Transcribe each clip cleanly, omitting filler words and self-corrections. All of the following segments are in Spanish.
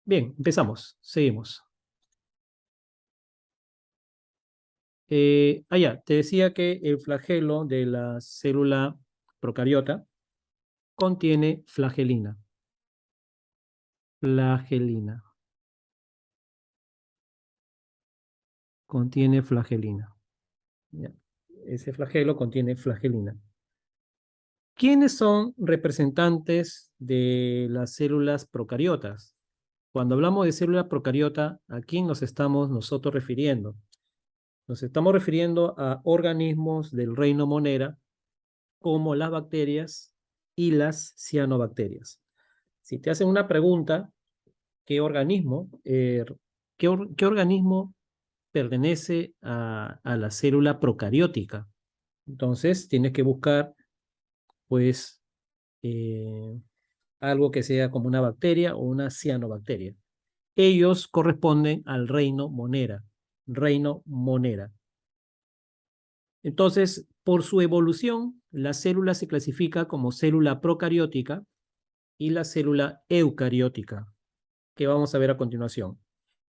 Bien, empezamos. Seguimos. Ya, te decía que el flagelo de la célula procariota contiene flagelina. Flagelina. Contiene flagelina. Ya. Ese flagelo contiene flagelina. ¿Quiénes son representantes de las células procariotas? Cuando hablamos de célula procariota, ¿a quién nos estamos nosotros refiriendo? Nos estamos refiriendo a organismos del reino Monera, como las bacterias y las cianobacterias. Si te hacen una pregunta, ¿qué organismo, qué organismo pertenece a la célula procariótica? Entonces, tienes que buscar, pues, eh, algo que sea como una bacteria o una cianobacteria. Ellos corresponden al reino Monera. Reino Monera. Entonces, por su evolución, la célula se clasifica como célula procariótica y la célula eucariótica, que vamos a ver a continuación.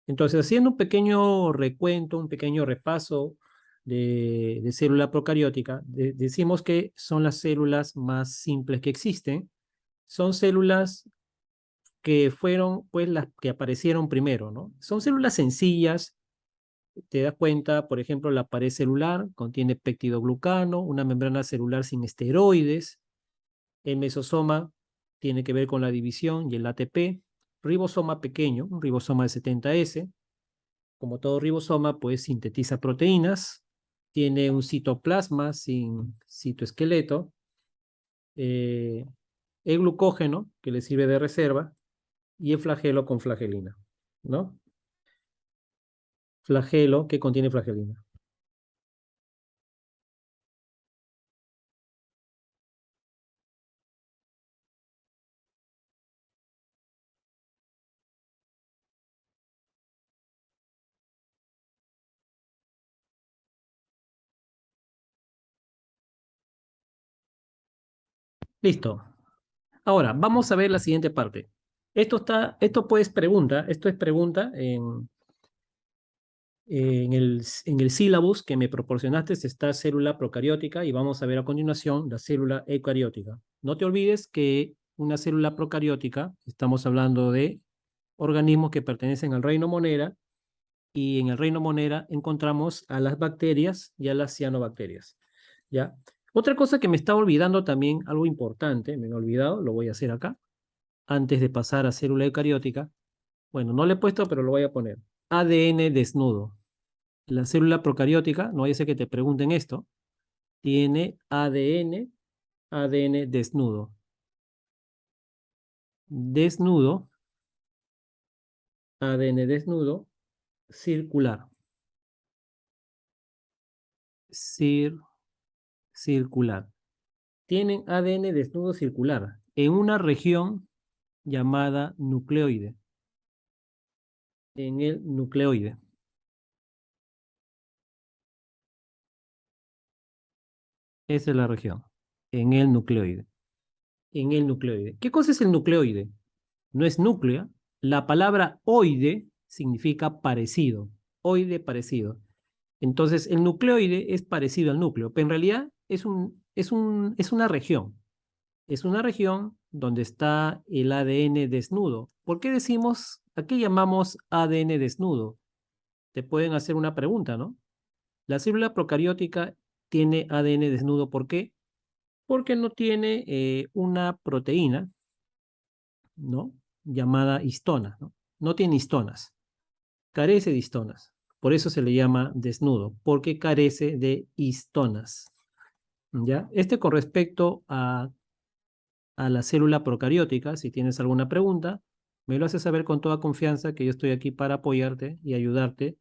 Entonces, haciendo un pequeño recuento, un pequeño repaso de célula procariótica, decimos que son las células más simples que existen. Son células que fueron, pues, las que aparecieron primero, ¿no? Son células sencillas. Te das cuenta, por ejemplo, la pared celular contiene peptidoglucano, una membrana celular sin esteroides. El mesosoma tiene que ver con la división y el ATP. Ribosoma pequeño, un ribosoma de 70S. Como todo ribosoma, pues sintetiza proteínas. Tiene un citoplasma sin citoesqueleto. El glucógeno, que le sirve de reserva. Y el flagelo con flagelina, ¿no? Flagelo que contiene flagelina. Listo. Ahora, vamos a ver la siguiente parte. Esto es pregunta en el sílabus que me proporcionaste está célula procariótica y vamos a ver a continuación la célula eucariótica. No te olvides que una célula procariótica, estamos hablando de organismos que pertenecen al reino Monera y en el reino Monera encontramos a las bacterias y a las cianobacterias. ¿Ya? Otra cosa que me estaba olvidando también, algo importante, me he olvidado, lo voy a hacer acá antes de pasar a célula eucariótica. Bueno, no le he puesto, pero lo voy a poner. ADN desnudo. La célula procariótica, no vaya a ser que te pregunten esto, tiene ADN desnudo. Desnudo, ADN desnudo, circular. Cir, circular. Tienen ADN desnudo circular en una región llamada nucleoide. En el nucleoide. Esa es la región. En el nucleoide. En el nucleoide. ¿Qué cosa es el nucleoide? No es núclea. La palabra oide significa parecido. Oide, parecido. Entonces, el nucleoide es parecido al núcleo, pero en realidad es una región. Es una región donde está el ADN desnudo. ¿Por qué decimos, a qué llamamos ADN desnudo? Te pueden hacer una pregunta, ¿no? La célula procariótica tiene ADN desnudo. ¿Por qué? Porque no tiene una proteína, ¿no? Llamada histona, ¿no? No tiene histonas, carece de histonas. Por eso se le llama desnudo, porque carece de histonas, ¿ya? Con respecto a la célula procariótica, si tienes alguna pregunta, me lo haces saber con toda confianza que yo estoy aquí para apoyarte y ayudarte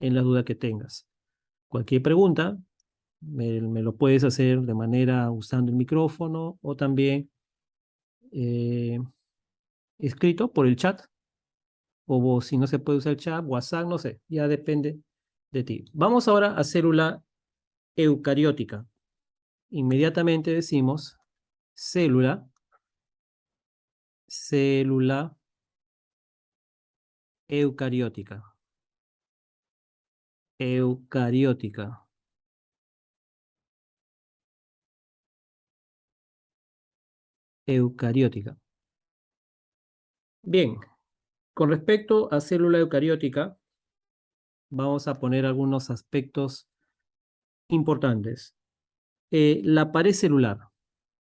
en la duda que tengas. Cualquier pregunta, me lo puedes hacer de manera usando el micrófono o también eh, escrito por el chat, o si no se puede usar el chat, WhatsApp, no sé, ya depende de ti. Vamos ahora a célula eucariótica. Inmediatamente decimos célula Eucariótica. Eucariótica. Eucariótica. Bien, con respecto a célula eucariótica, vamos a poner algunos aspectos importantes. La pared celular,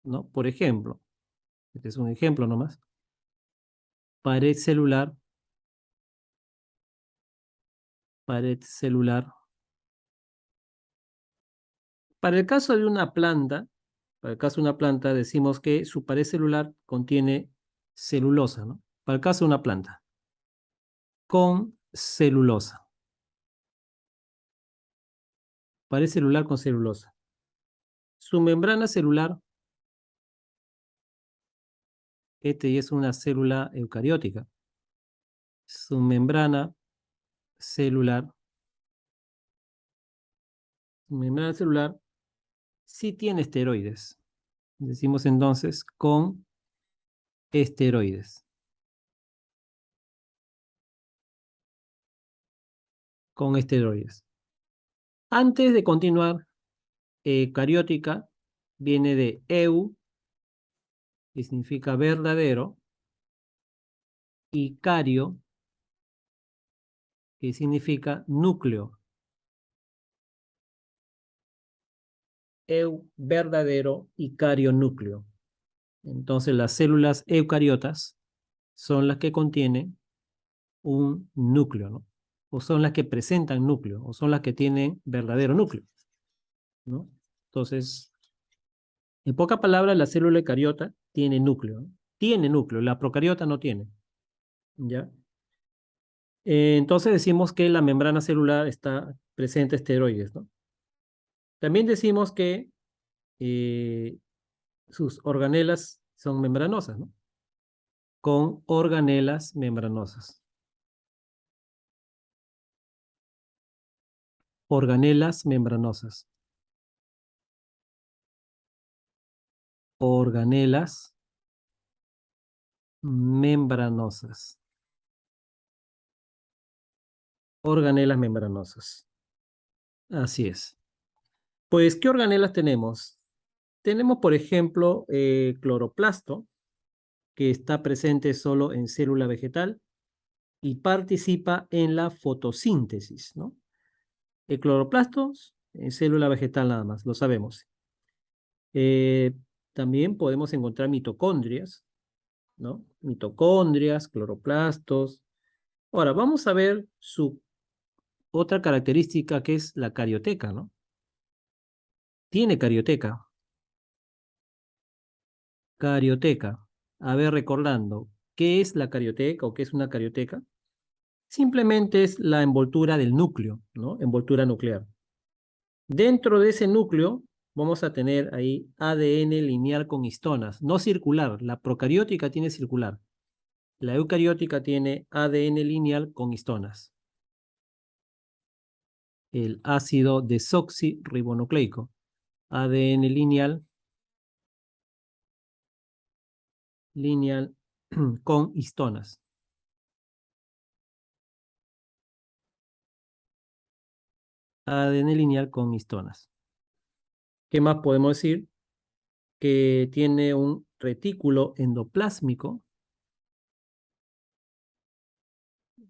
¿no? Por ejemplo, este es un ejemplo nomás. Pared celular, pared celular. Para el caso de una planta, para el caso de una planta, decimos que su pared celular contiene celulosa, ¿no? Para el caso de una planta, con celulosa. Pared celular con celulosa. Su membrana celular, este ya es una célula eucariótica. Su celular, su membrana celular sí tiene esteroides. Decimos entonces con esteroides. Con esteroides. Antes de continuar, eucariótica viene de eu, que significa verdadero, y cario, que significa núcleo. Eu, verdadero, y cario, núcleo. Entonces las células eucariotas son las que contienen un núcleo, ¿no? O son las que presentan núcleo, o son las que tienen verdadero núcleo, ¿no? Entonces, en pocas palabras, la célula eucariota tiene núcleo, ¿no? Tiene núcleo, la procariota no tiene, ¿ya? Entonces decimos que la membrana celular está presente esteroides, ¿no? También decimos que eh, sus organelas son membranosas, ¿no? Con organelas membranosas. Organelas membranosas. Organelas membranosas. Organelas membranosas. Así es. Pues, ¿qué organelas tenemos? Tenemos, por ejemplo, cloroplasto, que está presente solo en célula vegetal y participa en la fotosíntesis, ¿no? El cloroplasto en célula vegetal nada más, lo sabemos. Eh, También podemos encontrar mitocondrias, ¿no? Mitocondrias, cloroplastos. Ahora, vamos a ver su otra característica que es la carioteca, ¿no? Tiene carioteca. Carioteca. A ver, recordando, ¿qué es la carioteca o qué es una carioteca? Simplemente es la envoltura del núcleo, ¿no? Envoltura nuclear. Dentro de ese núcleo vamos a tener ahí ADN lineal con histonas, no circular. La procariótica tiene circular. La eucariótica tiene ADN lineal con histonas. El ácido desoxirribonucleico. ADN lineal con histonas. ADN lineal con histonas. ¿Qué más podemos decir? Que tiene un retículo endoplásmico.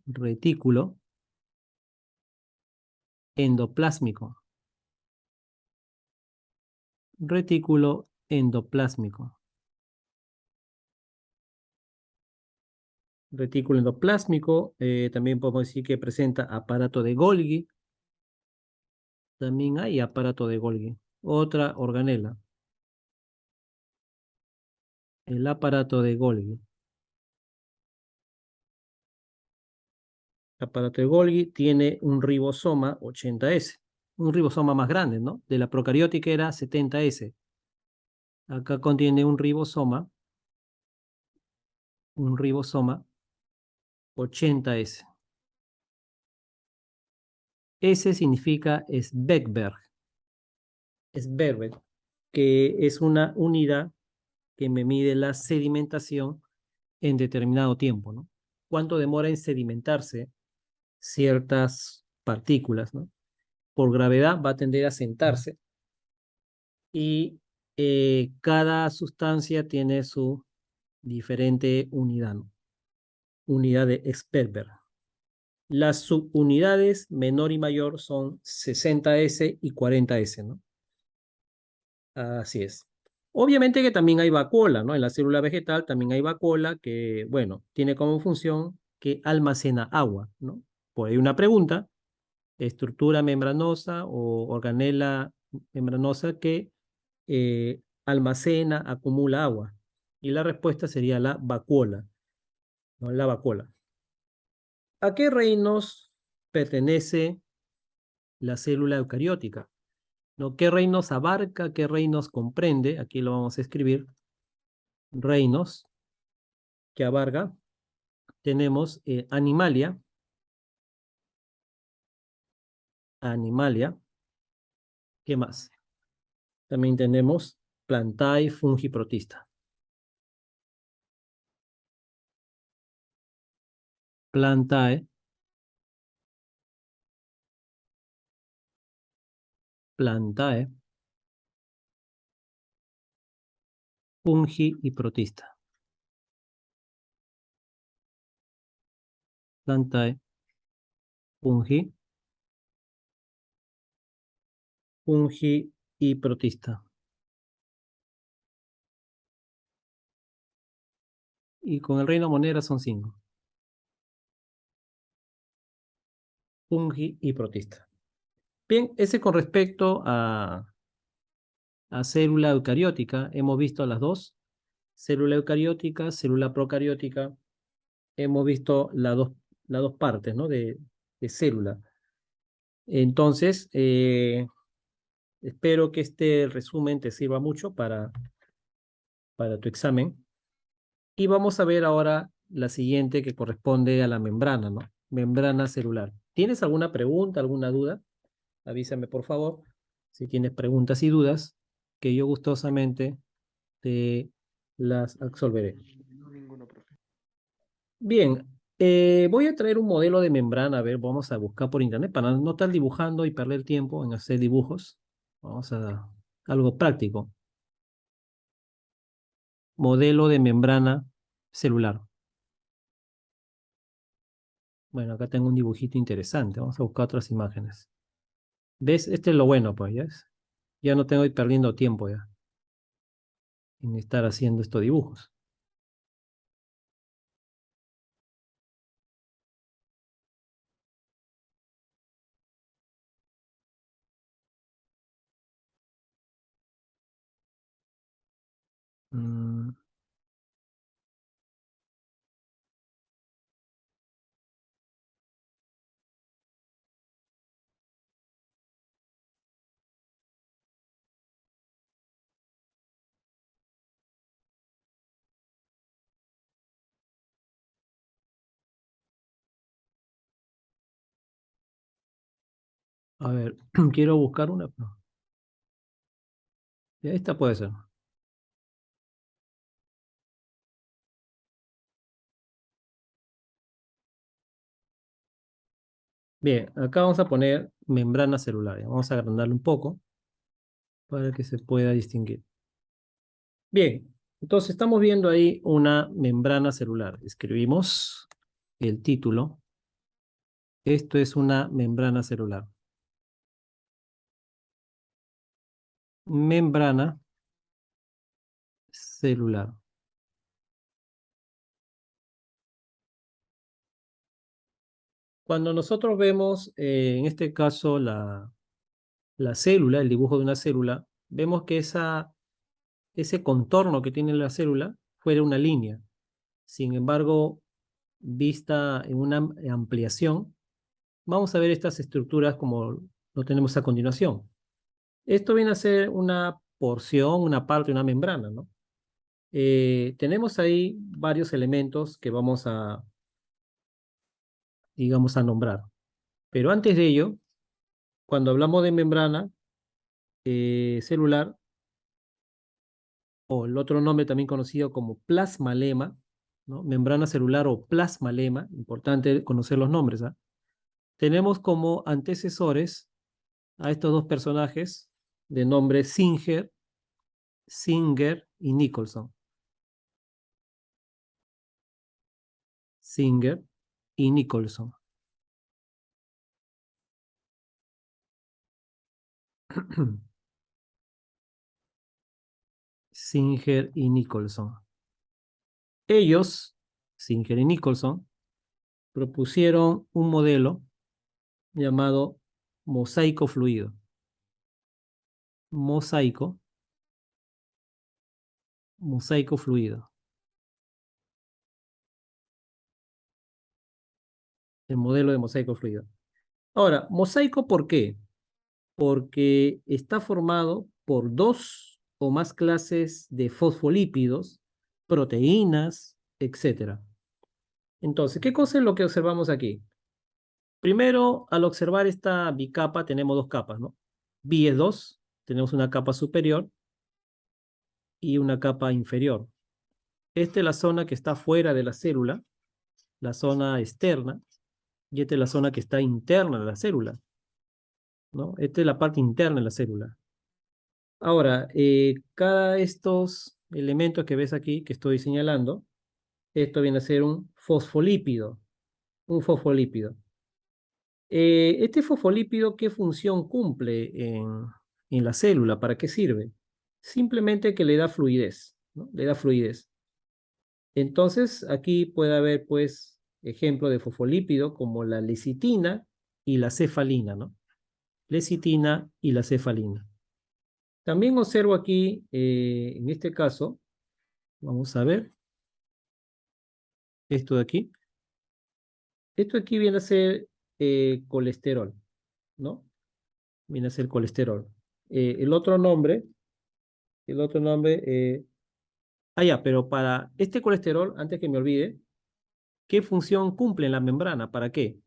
Retículo endoplásmico. Retículo endoplásmico. Retículo endoplásmico. También podemos decir que presenta aparato de Golgi. También hay aparato de Golgi. Otra organela. El aparato de Golgi. El aparato de Golgi tiene un ribosoma 80S. Un ribosoma más grande, ¿no? De la procariótica era 70S. Acá contiene un ribosoma 80S. S significa Svedberg. Svedberg, que es una unidad que me mide la sedimentación en determinado tiempo, ¿no? cuánto demora en sedimentarse ciertas partículas, ¿no? Por gravedad va a tender a sentarse y cada sustancia tiene su diferente unidad, ¿no? Unidad de Experber. Las subunidades menor y mayor son 60S y 40S, ¿no? Así es. Obviamente que también hay vacuola, ¿no? En la célula vegetal también hay vacuola que, bueno, tiene como función que almacena agua, ¿no? Por ahí una pregunta, estructura membranosa o organela membranosa que almacena, acumula agua. Y la respuesta sería la vacuola, ¿no? La vacuola. ¿A qué reinos pertenece la célula eucariótica? ¿No? ¿Qué reinos abarca? ¿Qué reinos comprende? Aquí lo vamos a escribir. Reinos que abarca. Tenemos Animalia. Animalia. ¿Qué más? También tenemos Plantae, Fungi, Protista. Plantae, Plantae, Fungi y Protista. Plantae, Fungi, Fungi y Protista. Y con el reino monera son 5. Fungi y Protista. Bien, ese con respecto a célula eucariótica. Hemos visto las dos. Célula eucariótica, célula procariótica. Hemos visto las dos partes, ¿no? De célula. Entonces, espero que este resumen te sirva mucho para tu examen. Y vamos a ver ahora la siguiente que corresponde a la membrana, ¿no? Membrana celular. ¿Tienes alguna pregunta, alguna duda? Avísame, por favor, si tienes preguntas y dudas, que yo gustosamente te las absolveré. No, ninguno, profe. Bien, voy a traer un modelo de membrana, a ver, vamos a buscar por internet para no estar dibujando y perder tiempo en hacer dibujos. Vamos a algo práctico. Modelo de membrana celular. Bueno, acá tengo un dibujito interesante. Vamos a buscar otras imágenes. ¿Ves? Este es lo bueno, pues, ¿ya ves? Ya no tengo que ir perdiendo tiempo ya en estar haciendo estos dibujos. Mm, a ver, quiero buscar una. Ya, esta puede ser. Bien, acá vamos a poner membrana celular. Vamos a agrandarlo un poco para que se pueda distinguir. Bien, entonces estamos viendo ahí una membrana celular. Escribimos el título. Esto es una membrana celular. Membrana celular. Cuando nosotros vemos, en este caso, la célula, el dibujo de una célula, vemos que ese contorno que tiene la célula fuera una línea. Sin embargo, vista en una ampliación, vamos a ver estas estructuras como lo tenemos a continuación. Esto viene a ser una porción, una parte, una membrana, ¿no? Tenemos ahí varios elementos que vamos a, digamos, a nombrar. Pero antes de ello, cuando hablamos de membrana celular, o el otro nombre también conocido como plasmalema, ¿no? Membrana celular o plasmalema, importante conocer los nombres, ¿ah? Tenemos como antecesores a estos dos personajes de nombre Singer y Nicholson. Singer y Nicholson. Singer y Nicholson. Ellos, Singer y Nicholson, propusieron un modelo llamado mosaico fluido. Mosaico, mosaico fluido. El modelo de mosaico fluido. Ahora, mosaico, ¿por qué? Porque está formado por dos o más clases de fosfolípidos, proteínas, etcétera. Entonces, ¿qué cosa es lo que observamos aquí? Primero, al observar esta bicapa, tenemos dos capas, ¿no? Bi es 2, tenemos una capa superior y una capa inferior. Esta es la zona que está fuera de la célula, la zona externa, y esta es la zona que está interna de la célula, ¿no? Esta es la parte interna de la célula. Ahora, cada de estos elementos que ves aquí, que estoy señalando, esto viene a ser un fosfolípido, un fosfolípido. Este fosfolípido, ¿qué función cumple en la célula? ¿Para qué sirve? Simplemente que le da fluidez, ¿no? Le da fluidez. Entonces, aquí puede haber, pues, ejemplo de fosfolípido como la lecitina y la cefalina, ¿no? Lecitina y la cefalina. También observo aquí, en este caso, vamos a ver, esto de aquí. Esto aquí viene a ser colesterol, ¿no? Viene a ser colesterol. El otro nombre, ya, pero para este colesterol, antes que me olvide, ¿qué función cumple en la membrana? ¿Para qué?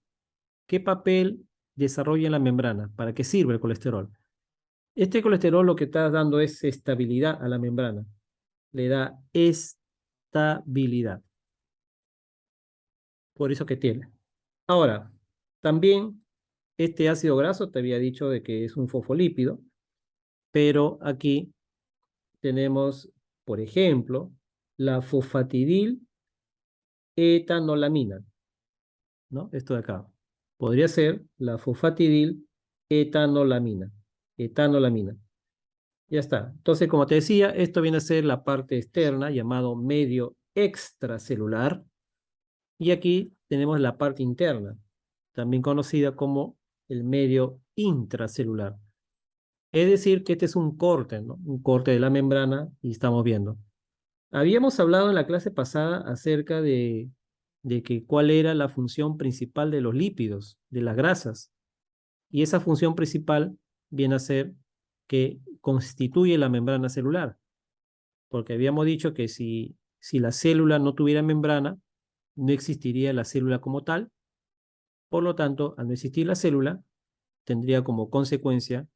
¿Qué papel desarrolla en la membrana? ¿Para qué sirve el colesterol? Este colesterol lo que está dando es estabilidad a la membrana. Le da estabilidad. Por eso que tiene. Ahora, también este ácido graso te había dicho de que es un fosfolípido, pero aquí tenemos, por ejemplo, la fosfatidil etanolamina, ¿no? Esto de acá. Podría ser la fosfatidil etanolamina. Etanolamina. Ya está. Entonces, como te decía, esto viene a ser la parte externa, llamado medio extracelular. Y aquí tenemos la parte interna, también conocida como el medio intracelular. Es decir, que este es un corte, ¿no? Un corte de la membrana y estamos viendo. Habíamos hablado en la clase pasada acerca de que cuál era la función principal de los lípidos, de las grasas. Y esa función principal viene a ser que constituye la membrana celular. Porque habíamos dicho que si la célula no tuviera membrana, no existiría la célula como tal. Por lo tanto, al no existir la célula, tendría como consecuencia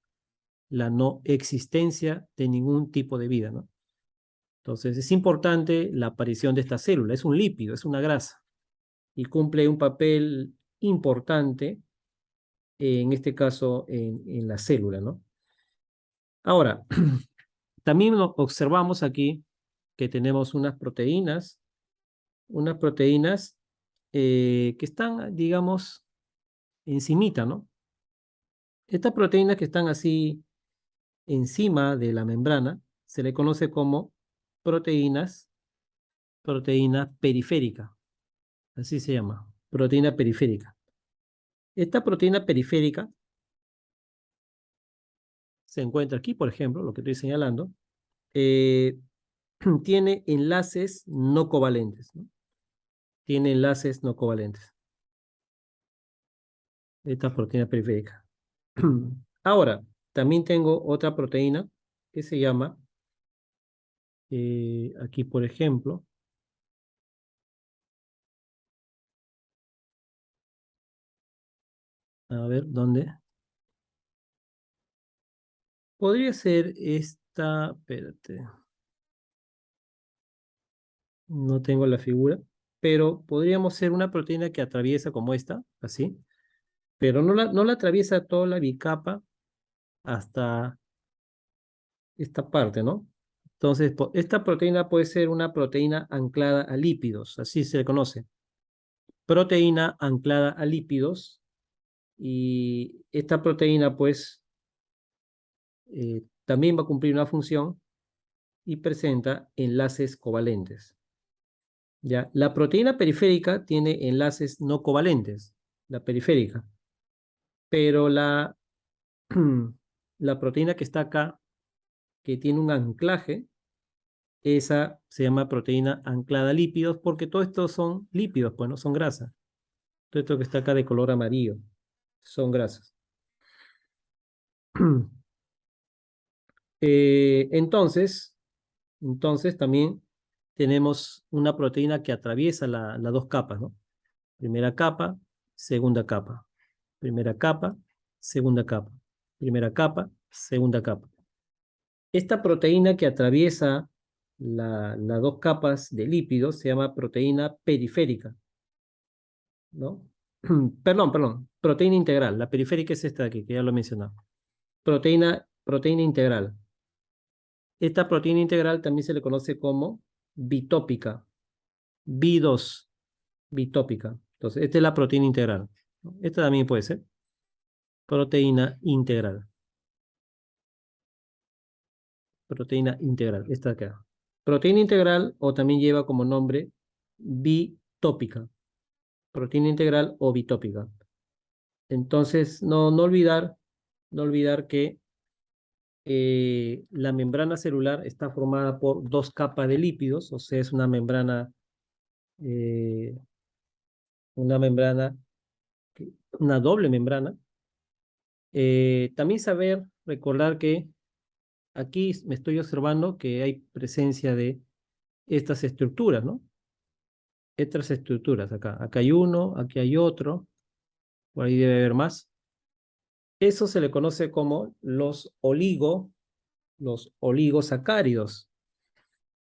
la no existencia de ningún tipo de vida, ¿no? Entonces, es importante la aparición de esta célula. Es un lípido, es una grasa, y cumple un papel importante, en este caso, en la célula, ¿no? Ahora, también observamos aquí que tenemos unas proteínas que están, digamos, encimita, ¿no? Estas proteínas que están así encima de la membrana se le conoce como proteínas, proteína periférica, así se llama, proteína periférica. Esta proteína periférica se encuentra aquí, por ejemplo, lo que estoy señalando, eh, tiene enlaces no covalentes, ¿no? Tiene enlaces no covalentes, esta proteína periférica. Ahora, también tengo otra proteína que se llama, aquí por ejemplo, a ver, ¿dónde? Podría ser esta, espérate, no tengo la figura. pero podríamos ser una proteína que atraviesa como esta, así, pero no la atraviesa toda la bicapa hasta esta parte, ¿no? Entonces, esta proteína puede ser una proteína anclada a lípidos, así se le conoce. Proteína anclada a lípidos, y esta proteína, pues, también va a cumplir una función y presenta enlaces covalentes. ¿Ya? La proteína periférica tiene enlaces no covalentes, la periférica, pero la proteína que está acá, que tiene un anclaje, esa se llama proteína anclada a lípidos, porque todo esto son lípidos, pues no son grasas. Todo esto que está acá de color amarillo son grasas. Entonces, también tenemos una proteína que atraviesa las dos capas, ¿no? Primera capa, segunda capa. Primera capa, segunda capa. Primera capa, segunda capa. Esta proteína que atraviesa las dos capas de lípidos se llama proteína periférica, ¿no? Perdón, proteína integral. La periférica es esta de aquí, que ya lo he mencionado. Proteína integral. Esta proteína integral también se le conoce como bitópica. B2, bitópica. Entonces, esta es la proteína integral. Esta también puede ser proteína integral. Proteína integral, esta de acá. Proteína integral, o también lleva como nombre bitópica. Proteína integral o bitópica. Entonces, no olvidar que la membrana celular está formada por dos capas de lípidos, o sea, es eh, una membrana, una doble membrana. También recordar que aquí me estoy observando que hay presencia de estas estructuras, ¿no? Estas estructuras acá. Acá hay uno, aquí hay otro, por ahí debe haber más. Eso se le conoce como los oligosacáridos.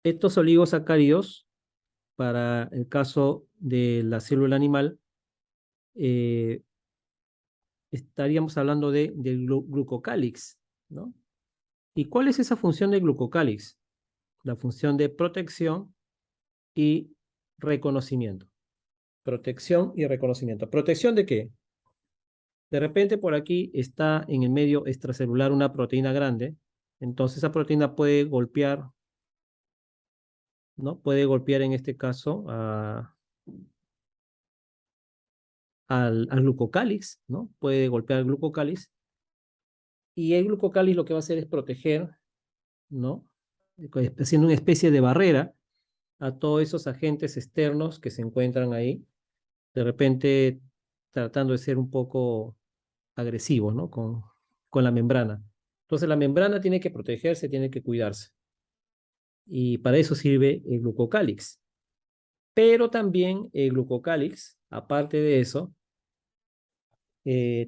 Estos oligosacáridos, para el caso de la célula animal, eh, estaríamos hablando del glucocálix, ¿no? ¿Y cuál es esa función del glucocálix? La función de protección y reconocimiento. Protección y reconocimiento. ¿Protección de qué? De repente por aquí está en el medio extracelular una proteína grande, entonces esa proteína puede golpear, ¿no? Puede golpear en este caso al glucocálix, ¿no? Puede golpear al glucocálix, y el glucocálix lo que va a hacer es proteger, ¿no? Haciendo una especie de barrera a todos esos agentes externos que se encuentran ahí, de repente tratando de ser un poco agresivo, ¿no? Con la membrana. Entonces la membrana tiene que protegerse, tiene que cuidarse. Y para eso sirve el glucocálix. Pero también el glucocálix, aparte de eso,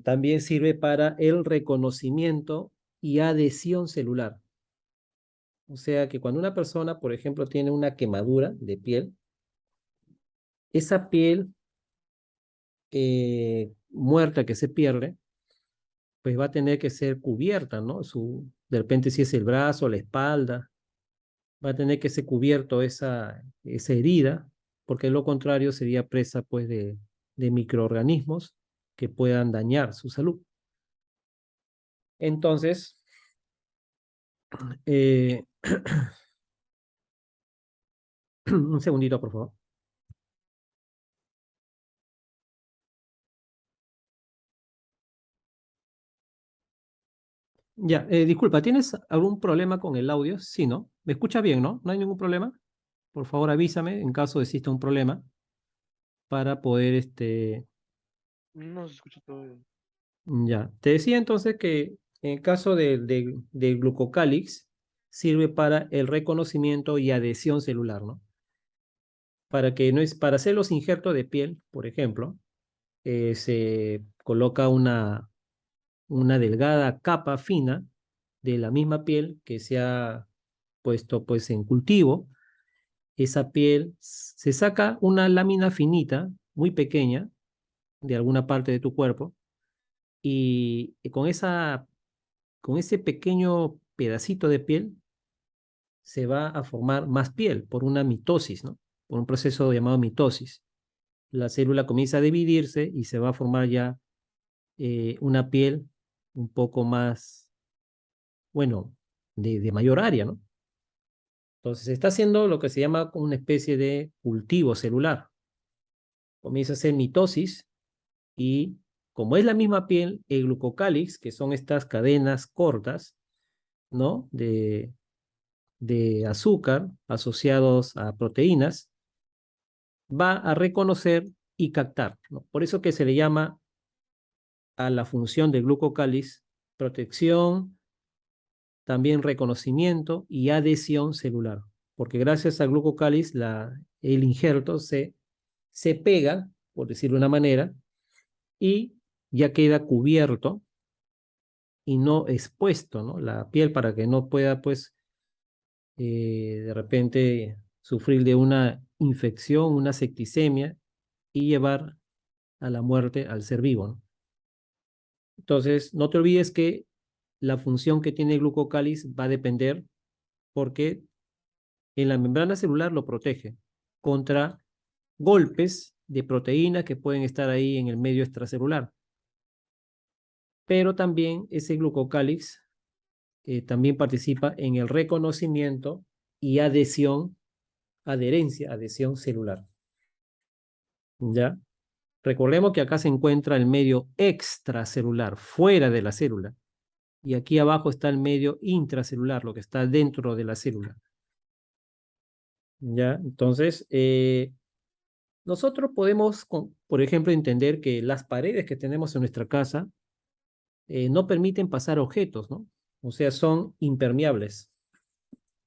también sirve para el reconocimiento y adhesión celular. O sea que cuando una persona, por ejemplo, tiene una quemadura de piel, esa piel muerta que se pierde, pues va a tener que ser cubierta, ¿no? De repente si es el brazo, la espalda, va a tener que ser cubierto esa herida, porque de lo contrario sería presa pues de microorganismos que puedan dañar su salud. Entonces, eh, un segundito, por favor. Ya, disculpa, ¿tienes algún problema con el audio? Sí, ¿no? ¿Me escuchas bien, no? ¿No hay ningún problema? Por favor, avísame en caso exista un problema para poder, No se escucha todo bien. ya. Te decía entonces que en el caso del glucocálix sirve para el reconocimiento y adhesión celular, ¿no? Para hacer los injertos de piel, por ejemplo, se coloca una delgada capa fina de la misma piel que se ha puesto pues en cultivo, esa piel, se saca una lámina finita, muy pequeña, de alguna parte de tu cuerpo, y con ese pequeño pedacito de piel se va a formar más piel por una mitosis, ¿no? Por un proceso llamado mitosis. La célula comienza a dividirse y se va a formar ya una piel un poco más, bueno, de mayor área, ¿no? Entonces se está haciendo lo que se llama una especie de cultivo celular. Comienza a hacer mitosis y como es la misma piel, el glucocálix, que son estas cadenas cortas, ¿no? De azúcar asociados a proteínas, va a reconocer y captar, ¿no? Por eso que se le llama a la función del glucocálix protección, también reconocimiento y adhesión celular, porque gracias al glucocálix el injerto se pega, por decirlo de una manera, y ya queda cubierto y no expuesto, ¿no? La piel para que no pueda, pues, de repente sufrir de una infección, una septicemia y llevar a la muerte al ser vivo, ¿no? Entonces, no te olvides que la función que tiene el glucocálix va a depender porque en la membrana celular lo protege contra golpes de proteínas que pueden estar ahí en el medio extracelular. Pero también ese glucocálix también participa en el reconocimiento y adherencia celular. ¿Ya? Recordemos que acá se encuentra el medio extracelular, fuera de la célula. Y aquí abajo está el medio intracelular, lo que está dentro de la célula. ¿Ya? Entonces, nosotros podemos, por ejemplo, entender que las paredes que tenemos en nuestra casa no permiten pasar objetos, ¿no? O sea, son impermeables,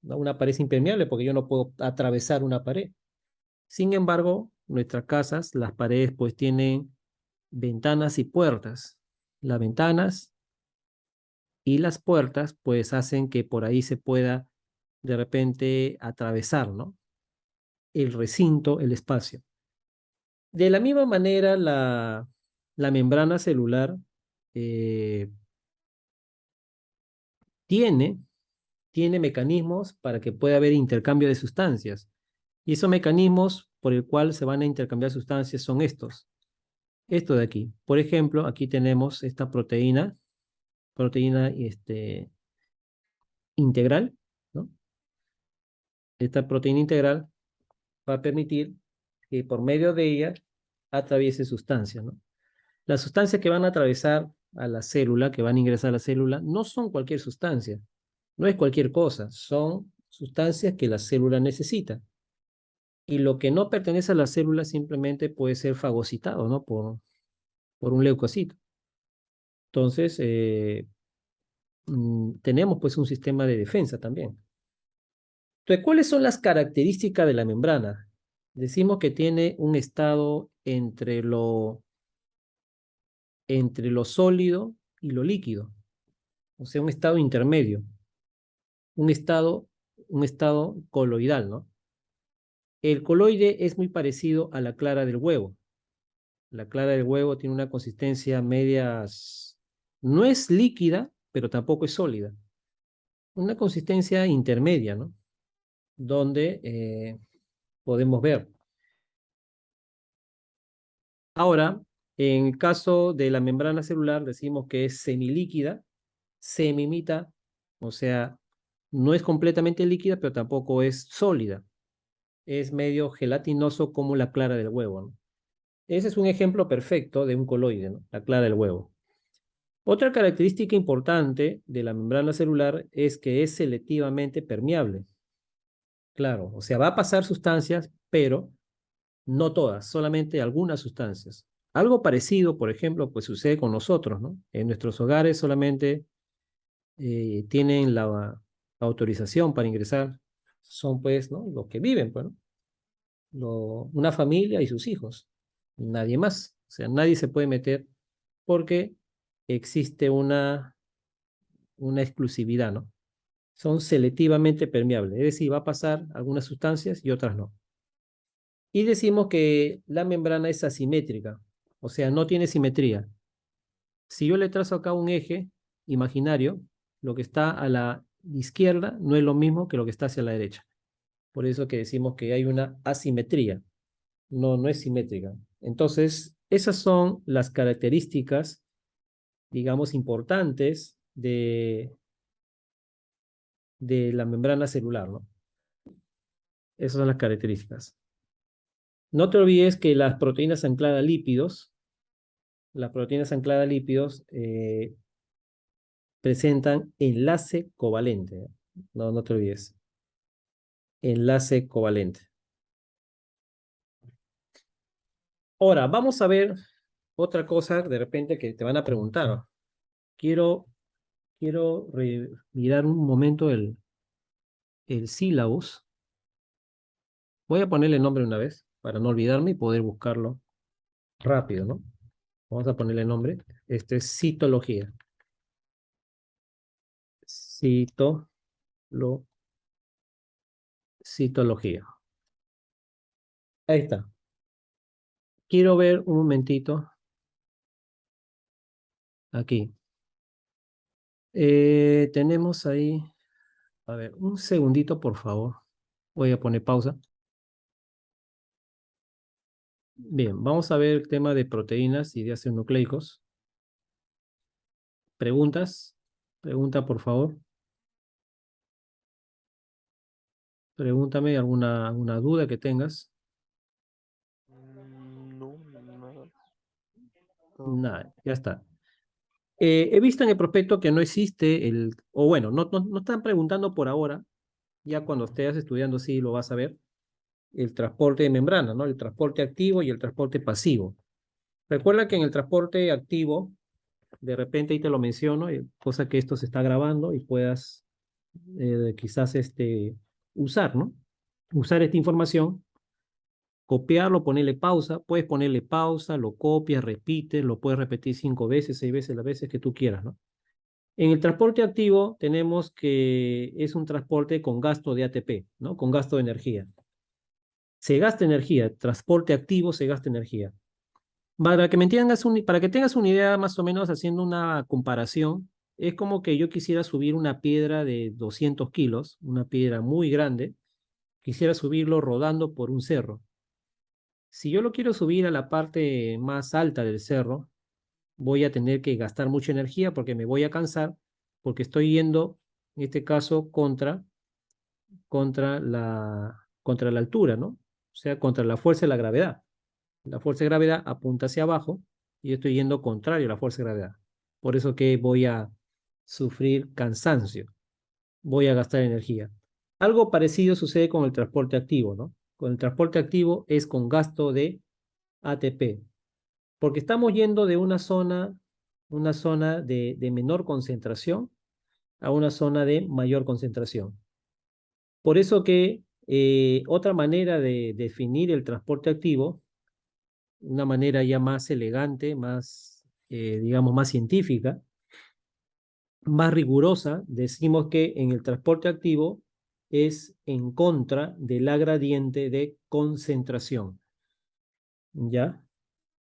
¿no? Una pared es impermeable porque yo no puedo atravesar una pared. Sin embargo, nuestras casas, las paredes pues tienen ventanas y puertas. Las ventanas y las puertas pues hacen que por ahí se pueda de repente atravesar, ¿no? El recinto, el espacio. De la misma manera, la membrana celular eh, tiene, tiene mecanismos para que pueda haber intercambio de sustancias. Y esos mecanismos por el cual se van a intercambiar sustancias son estos. Esto de aquí. Por ejemplo, aquí tenemos esta proteína integral, ¿no? Esta proteína integral va a permitir que por medio de ella atraviese sustancias, ¿no? Las sustancias que van a atravesar a la célula, que van a ingresar a la célula, no son cualquier sustancia, no es cualquier cosa, son sustancias que la célula necesita. Y lo que no pertenece a la célula simplemente puede ser fagocitado, ¿no? Por un leucocito. Entonces, tenemos pues un sistema de defensa también. Entonces, ¿cuáles son las características de la membrana? Decimos que tiene un estado entre lo sólido y lo líquido, o sea, un estado intermedio, un estado, un estado coloidal, ¿no? El coloide es muy parecido a la clara del huevo. La clara del huevo tiene una consistencia media, no es líquida, pero tampoco es sólida. Una consistencia intermedia, ¿no? Donde podemos ver. Ahora, en el caso de la membrana celular, decimos que es semilíquida, semimita, o sea, no es completamente líquida, pero tampoco es sólida. Es medio gelatinoso como la clara del huevo, ¿no? Ese es un ejemplo perfecto de un coloide, ¿no? La clara del huevo. Otra característica importante de la membrana celular es que es selectivamente permeable. Claro, o sea, va a pasar sustancias, pero no todas, solamente algunas sustancias. Algo parecido, por ejemplo, pues sucede con nosotros, ¿no? En nuestros hogares solamente tienen la autorización para ingresar, son pues, ¿no? Los que viven, pues, ¿no? Una familia y sus hijos, nadie más. O sea, nadie se puede meter porque existe una exclusividad, ¿no? Son selectivamente permeables, es decir, va a pasar algunas sustancias y otras no. Y decimos que la membrana es asimétrica, o sea, no tiene simetría. Si yo le trazo acá un eje imaginario, lo que está a la izquierda no es lo mismo que lo que está hacia la derecha. Por eso que decimos que hay una asimetría, no es simétrica. Entonces, esas son las características, digamos, importantes de la membrana celular, ¿no? Esas son las características. No te olvides que las proteínas ancladas a lípidos presentan enlace covalente. No te olvides. Enlace covalente. Ahora, vamos a ver otra cosa de repente que te van a preguntar. Quiero, quiero mirar un momento el sílabus. Voy a ponerle nombre una vez para no olvidarme y poder buscarlo rápido, ¿no? Vamos a ponerle nombre. Este es citología. Cito, citología. Ahí está. Quiero ver un momentito aquí. Tenemos ahí, a ver, un segundito, por favor. Voy a poner pausa. Bien, vamos a ver el tema de proteínas y de ácidos nucleicos. ¿Preguntas? Pregunta, por favor. Pregúntame alguna duda que tengas. No, nada. Todo claro. Nada, ya está. He visto en el prospecto que no existe o bueno, no están preguntando por ahora, ya cuando estés estudiando sí lo vas a ver, el transporte de membrana, ¿no? El transporte activo y el transporte pasivo. Recuerda que en el transporte activo, de repente ahí te lo menciono, cosa que esto se está grabando y puedas quizás usar, ¿no? Usar esta información, copiarlo, ponerle pausa, puedes ponerle pausa, lo copias, repites, lo puedes repetir 5 veces, 6 veces, las veces que tú quieras, ¿no? En el transporte activo tenemos que es un transporte con gasto de ATP, ¿no? Con gasto de energía. Se gasta energía, transporte activo se gasta energía. Para que tengas una idea más o menos haciendo una comparación, es como que yo quisiera subir una piedra de 200 kilos, una piedra muy grande, quisiera subirlo rodando por un cerro. Si yo lo quiero subir a la parte más alta del cerro, voy a tener que gastar mucha energía porque me voy a cansar, porque estoy yendo, en este caso, contra la altura, ¿no? O sea, contra la fuerza de la gravedad. La fuerza de gravedad apunta hacia abajo y yo estoy yendo contrario a la fuerza de gravedad. Por eso que voy a sufrir cansancio, voy a gastar energía. Algo parecido sucede con el transporte activo, ¿no? Con el transporte activo es con gasto de ATP, porque estamos yendo de una zona de menor concentración a una zona de mayor concentración. Por eso que otra manera de definir el transporte activo, una manera ya más elegante, más, digamos, más científica, más rigurosa, decimos que en el transporte activo es en contra de la gradiente de concentración, ¿ya?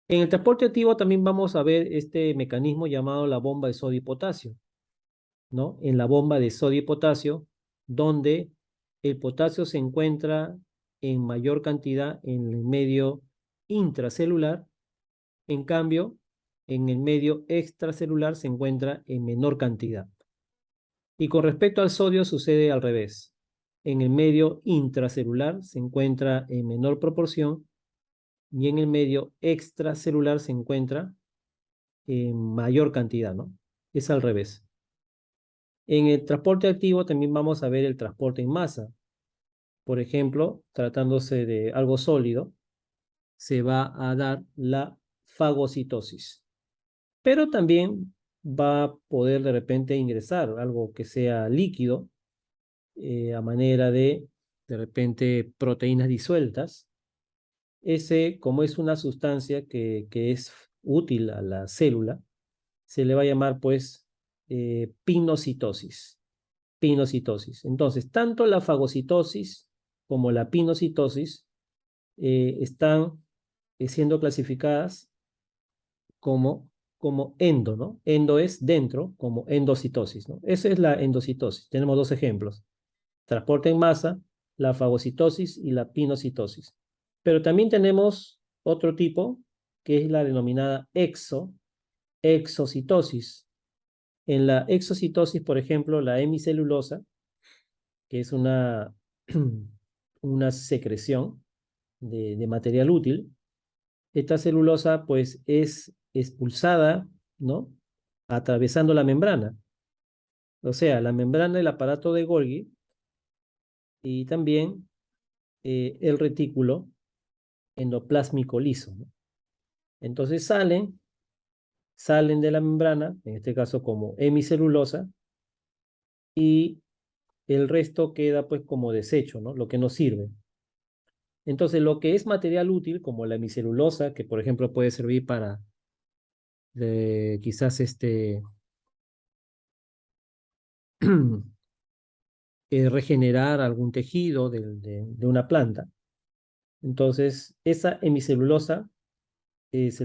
En el transporte activo también vamos a ver este mecanismo llamado la bomba de sodio y potasio, ¿no? En la bomba de sodio y potasio, donde el potasio se encuentra en mayor cantidad en el medio intracelular, en cambio, en el medio extracelular se encuentra en menor cantidad. Y con respecto al sodio sucede al revés. En el medio intracelular se encuentra en menor proporción y en el medio extracelular se encuentra en mayor cantidad, ¿no? Es al revés. En el transporte activo también vamos a ver el transporte en masa. Por ejemplo, tratándose de algo sólido, se va a dar la fagocitosis. Pero también va a poder de repente ingresar algo que sea líquido, a manera de repente, proteínas disueltas. Ese, como es una sustancia que es útil a la célula, se le va a llamar pues pinocitosis. pinocitosis. Entonces, tanto la fagocitosis como la pinocitosis están siendo clasificadas como endo, ¿no? Endo es dentro, como endocitosis, ¿no? Esa es la endocitosis. Tenemos dos ejemplos: transporte en masa, la fagocitosis y la pinocitosis. Pero también tenemos otro tipo, que es la denominada exocitosis. En la exocitosis, por ejemplo, la hemicelulosa, que es una secreción de material útil, esta celulosa pues es expulsada, ¿no? Atravesando la membrana, o sea, la membrana del aparato de Golgi y también el retículo endoplásmico liso, ¿no? Entonces salen de la membrana, en este caso como hemicelulosa, y el resto queda pues como desecho, ¿no? Lo que no sirve. Entonces, lo que es material útil, como la hemicelulosa, que por ejemplo puede servir para quizás regenerar algún tejido de una planta. Entonces, esa hemicelulosa se le